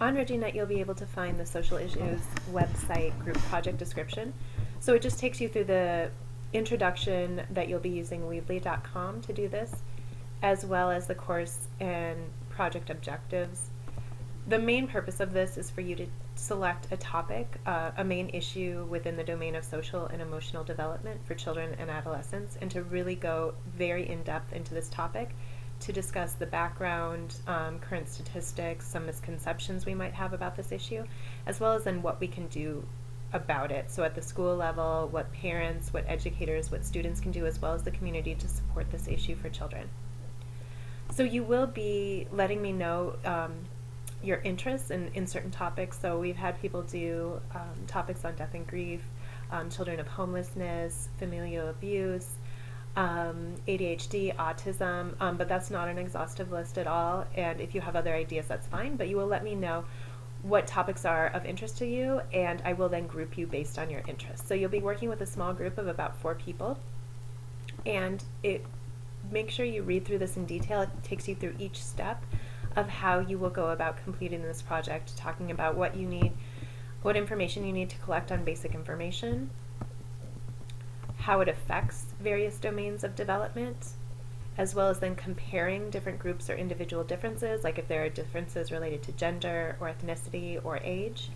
On ReggieNet, you'll be able to find the social issues website group project description. So it just takes you through the introduction that you'll be using Weebly.com to do this, as well as the course and project objectives. The main purpose of this is for you to select a topic, a main issue within the domain of social and emotional development for children and adolescents, and to really go very in-depth into this topic to discuss the background, current statistics, some misconceptions we might have about this issue, as well as then what we can do about it. So at the school level, what parents, what educators, what students can do, as well as the community to support this issue for children. So you will be letting me know your interests in certain topics. So we've had people do topics on death and grief, children of homelessness, familial abuse, ADHD, autism, but that's not an exhaustive list at all. And if you have other ideas, that's fine, but you will let me know what topics are of interest to you, and I will then group you based on your interests. So you'll be working with a small group of about 4 people, and make sure you read through this in detail. It takes you through each step of how you will go about completing this project, talking about what you need, what information you need to collect on basic information, how it affects various domains of development, as well as then comparing different groups or individual differences, like if there are differences related to gender or ethnicity or age.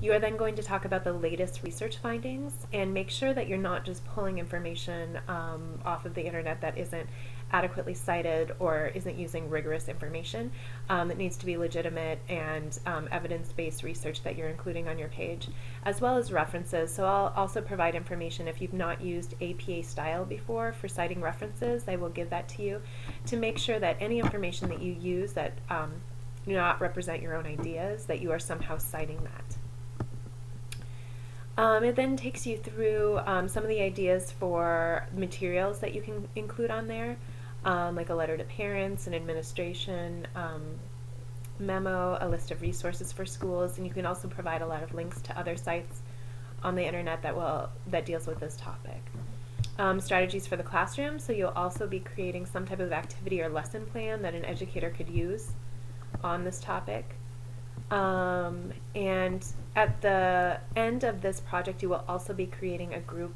You are then going to talk about the latest research findings and make sure that you're not just pulling information off of the internet that isn't adequately cited or isn't using rigorous information. It needs to be legitimate and evidence-based research that you're including on your page, as well as references. So I'll also provide information if you've not used APA style before for citing references. I will give that to you to make sure that any information that you use that do not represent your own ideas, that you are somehow citing that. It then takes you through some of the ideas for materials that you can include on there, like a letter to parents, an administration memo, a list of resources for schools, and you can also provide a lot of links to other sites on the internet that deals with this topic. Strategies for the classroom, so you'll also be creating some type of activity or lesson plan that an educator could use on this topic. And at the end of this project, you will also be creating a group,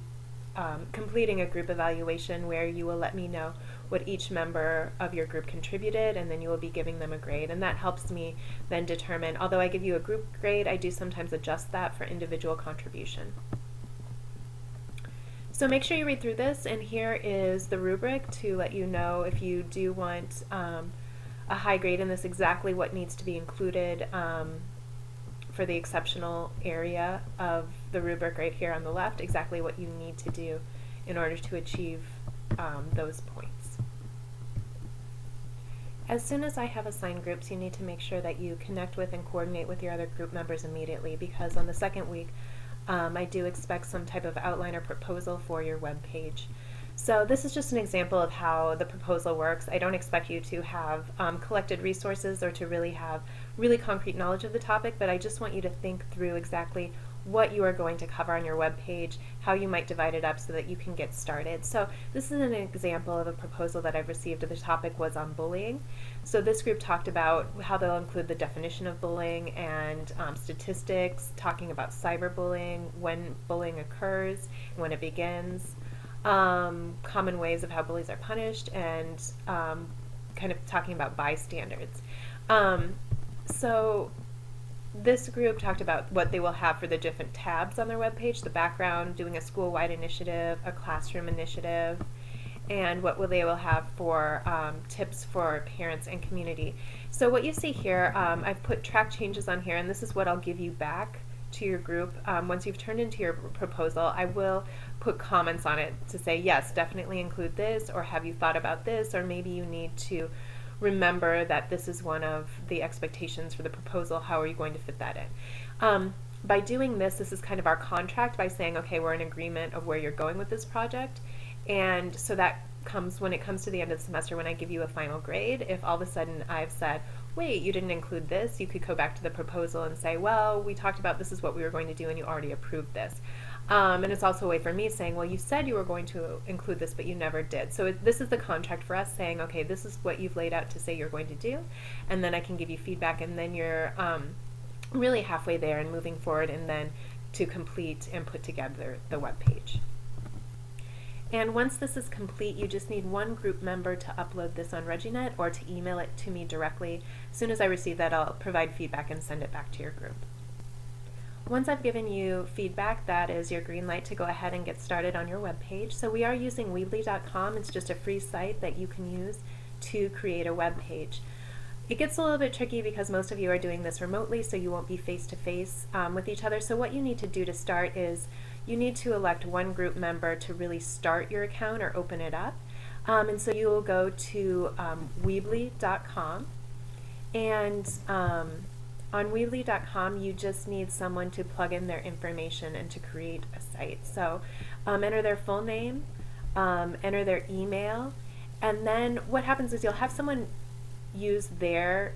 completing a group evaluation where you will let me know what each member of your group contributed, and then you will be giving them a grade. And that helps me then determine, although I give you a group grade, I do sometimes adjust that for individual contribution. So make sure you read through this, and here is the rubric to let you know if you do want a high grade in this, exactly what needs to be included for the exceptional area of the rubric right here on the left, exactly what you need to do in order to achieve those points. As soon as I have assigned groups, you need to make sure that you connect with and coordinate with your other group members immediately, because on the second week I do expect some type of outline or proposal for your web page. So this is just an example of how the proposal works. I don't expect you to have collected resources or to really have really concrete knowledge of the topic, but I just want you to think through exactly what you are going to cover on your web page, how you might divide it up so that you can get started. So this is an example of a proposal that I've received. The topic was on bullying. So this group talked about how they'll include the definition of bullying and statistics, talking about cyberbullying, when bullying occurs, when it begins, common ways of how bullies are punished, and kind of talking about bystanders. So this group talked about what they will have for the different tabs on their webpage, the background, doing a school-wide initiative, a classroom initiative, and what they will have for tips for parents and community. So what you see here, I've put track changes on here, and this is what I'll give you back to your group. Once you've turned into your proposal, I will put comments on it to say, yes, definitely include this, or have you thought about this, or maybe you need to remember that this is one of the expectations for the proposal. How are you going to fit that in? By doing this is kind of our contract by saying, okay, we're in agreement of where you're going with this project. And so that comes when it comes to the end of the semester, when I give you a final grade. If all of a sudden I've said, wait, you didn't include this, you could go back to the proposal and say, well, we talked about this is what we were going to do and you already approved this. And it's also a way for me saying, well, you said you were going to include this, but you never did. So this is the contract for us saying, okay, this is what you've laid out to say you're going to do, and then I can give you feedback, and then your really halfway there and moving forward, and then to complete and put together the web page. And once this is complete, you just need one group member to upload this on ReggieNet or to email it to me directly. As soon as I receive that, I'll provide feedback and send it back to your group. Once I've given you feedback, that is your green light to go ahead and get started on your web page. So we are using Weebly.com. It's just a free site that you can use to create a web page. It gets a little bit tricky because most of you are doing this remotely, so you won't be face-to-face with each other. So what you need to do to start is you need to elect one group member to really start your account or open it up. And so you will go to Weebly.com, and on Weebly.com you just need someone to plug in their information and to create a site. So enter their full name, enter their email, and then what happens is you'll have someone use their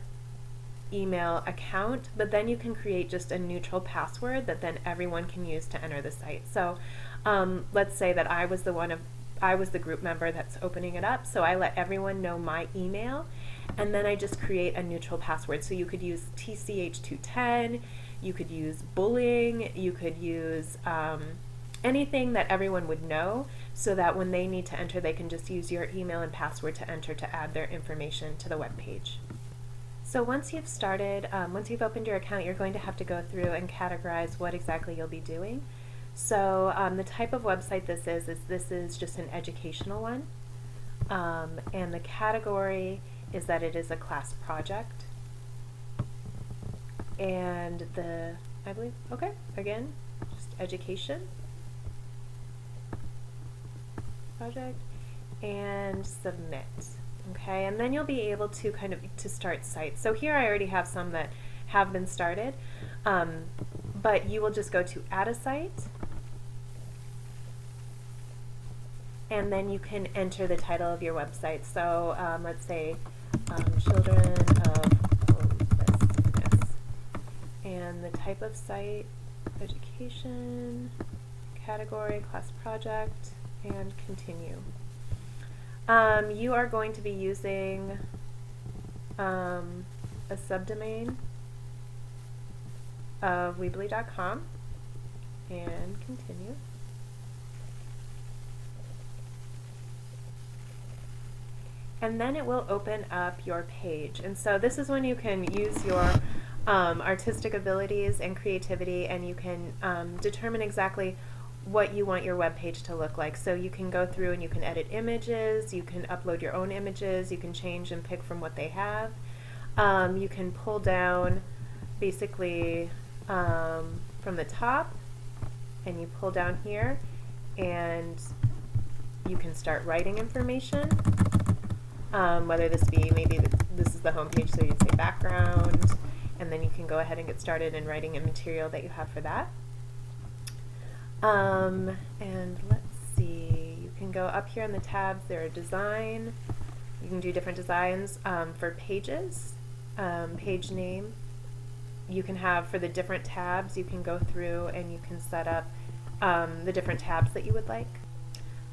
email account, but then you can create just a neutral password that then everyone can use to enter the site. So let's say that I was the group member that's opening it up, so I let everyone know my email, and then I just create a neutral password. So you could use TCH210, you could use bullying, you could use anything that everyone would know, so that when they need to enter, they can just use your email and password to enter to add their information to the web page. So once you've started, once you've opened your account, you're going to have to go through and categorize what exactly you'll be doing. So the type of website this is just an educational one, and the category is that it is a class project, and I believe, okay, again, just education project, and submit. Okay, and then you'll be able to to start sites. So here I already have some that have been started, but you will just go to add a site, and then you can enter the title of your website. So let's say Children of Hopelessness, and the type of site, education, category, class project, and continue. You are going to be using a subdomain of Weebly.com, and continue. And then it will open up your page. And so this is when you can use your artistic abilities and creativity, and you can determine exactly what you want your web page to look like. So you can go through and you can edit images, you can upload your own images, you can change and pick from what they have. You can pull down basically from the top, and you pull down here, and you can start writing information, whether this be, maybe this is the home page, so you'd say background, and then you can go ahead and get started in writing a material that you have for that. And let's see, you can go up here in the tabs, there are design, you can do different designs for pages, page name. You can have, for the different tabs, you can go through and you can set up the different tabs that you would like.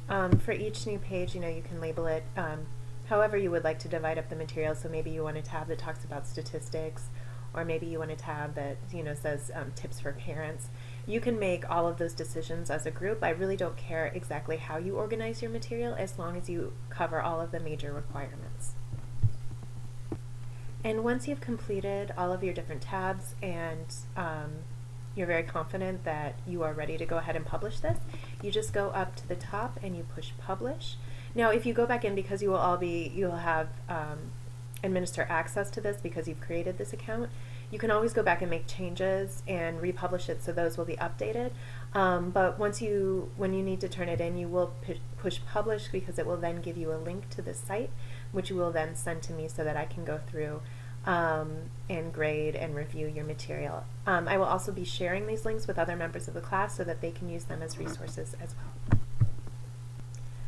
For each new page, you can label it however you would like to divide up the material. So maybe you want a tab that talks about statistics, or maybe you want a tab that says tips for parents. You can make all of those decisions as a group. I really don't care exactly how you organize your material, as long as you cover all of the major requirements. And once you've completed all of your different tabs and you're very confident that you are ready to go ahead and publish this, you just go up to the top and you push publish. Now if you go back in, because you'll have administer access to this because you've created this account, you can always go back and make changes and republish it, so those will be updated. But when you need to turn it in, you will push publish, because it will then give you a link to the site, which you will then send to me so that I can go through and grade and review your material. I will also be sharing these links with other members of the class so that they can use them as resources as well.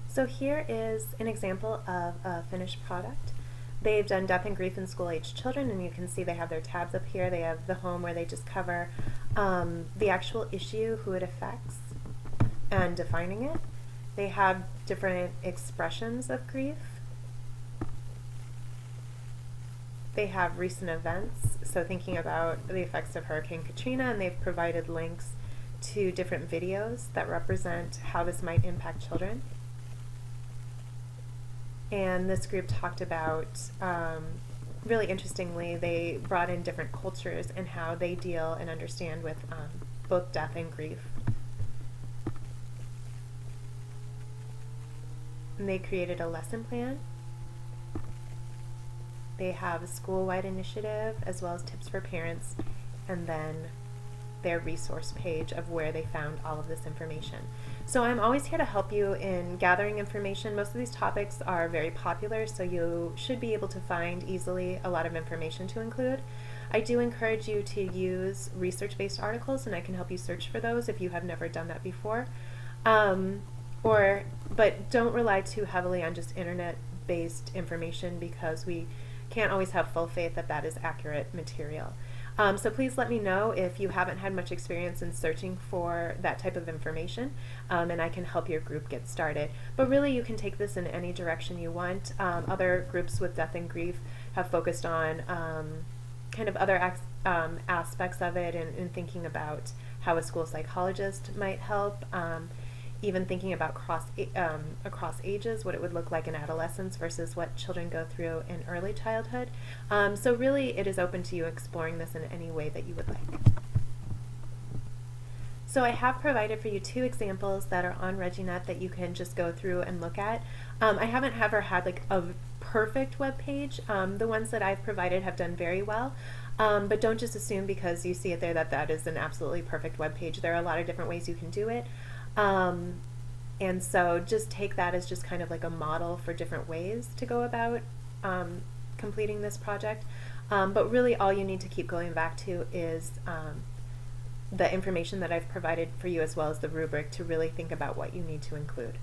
So here is an example of a finished product. They've done death and grief in school-aged children, and you can see they have their tabs up here. They have the home, where they just cover the actual issue, who it affects, and defining it. They have different expressions of grief. they have recent events, so thinking about the effects of Hurricane Katrina, and they've provided links to different videos that represent how this might impact children. And this group talked about, really interestingly, they brought in different cultures and how they deal and understand with both death and grief. And they created a lesson plan. They have a school-wide initiative as well as tips for parents, and then their resource page of where they found all of this information. So I'm always here to help you in gathering information. Most of these topics are very popular, so you should be able to find easily a lot of information to include. I do encourage you to use research-based articles, and I can help you search for those if you have never done that before. But don't rely too heavily on just internet-based information, because we can't always have full faith that that is accurate material. So please let me know if you haven't had much experience in searching for that type of information, and I can help your group get started. But really, you can take this in any direction you want. Other groups with death and grief have focused on kind of other aspects of it, and thinking about how a school psychologist might help. Even thinking about across ages, what it would look like in adolescence versus what children go through in early childhood. So really, it is open to you exploring this in any way that you would like. So I have provided for you 2 examples that are on ReggieNet that you can just go through and look at. I haven't ever had like a perfect web page. The ones that I've provided have done very well. But don't just assume because you see it there that that is an absolutely perfect web page. There are a lot of different ways you can do it. And so just take that as just kind of like a model for different ways to go about completing this project. But really all you need to keep going back to is the information that I've provided for you, as well as the rubric, to really think about what you need to include.